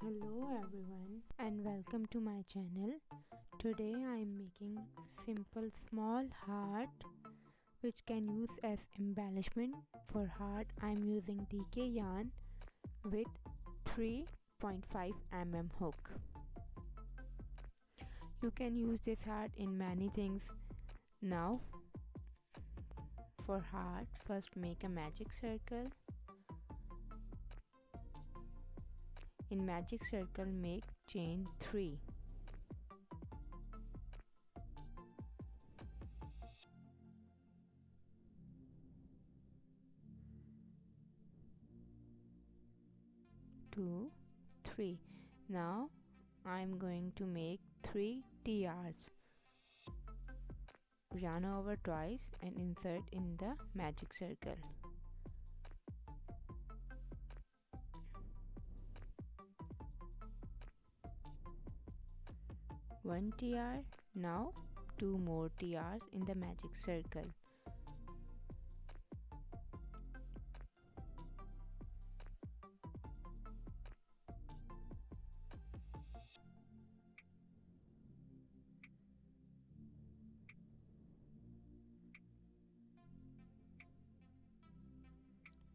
Hello everyone and welcome to my channel. Today I am making simple small heart which can use as embellishment. For heart I am using DK yarn with 3.5 mm hook. You can use this heart in many things. Now for heart, first make a magic circle. In magic circle make chain 3. Two, 3. Now I am going to make 3 TRs. Yarn over twice and insert in the magic circle. One TR. Now 2 more TRs in the magic circle.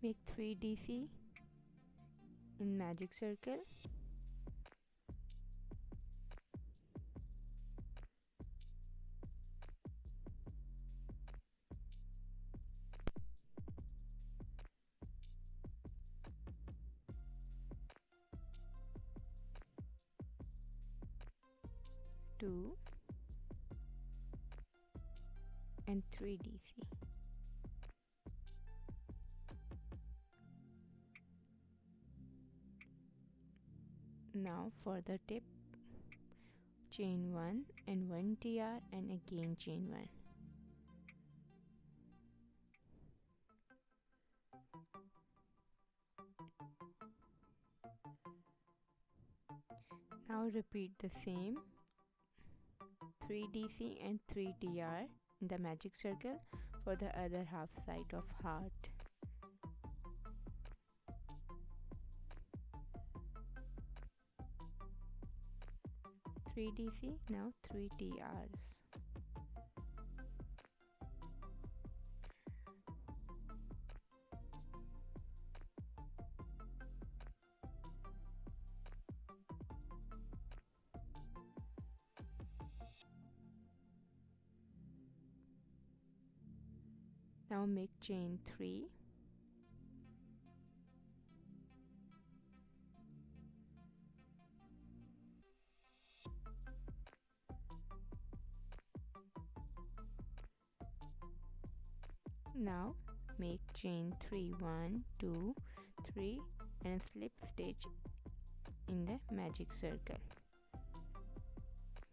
Make 3 DC in magic circle. Two and 3 DC. Now for the tip, chain 1 and 1 TR and again chain 1. Now repeat the same 3 DC and 3 TR in the magic circle for the other half side of heart. Three DC, now 3 TRs. Now make chain 3. Now make chain 3, 1, 2, 3 and slip stitch in the magic circle.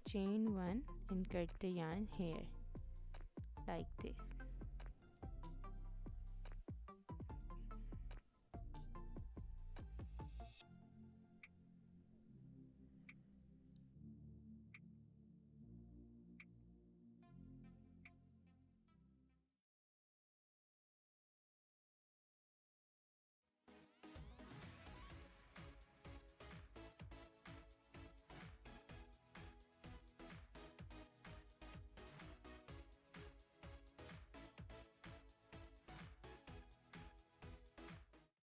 Chain 1 and cut the yarn here like this.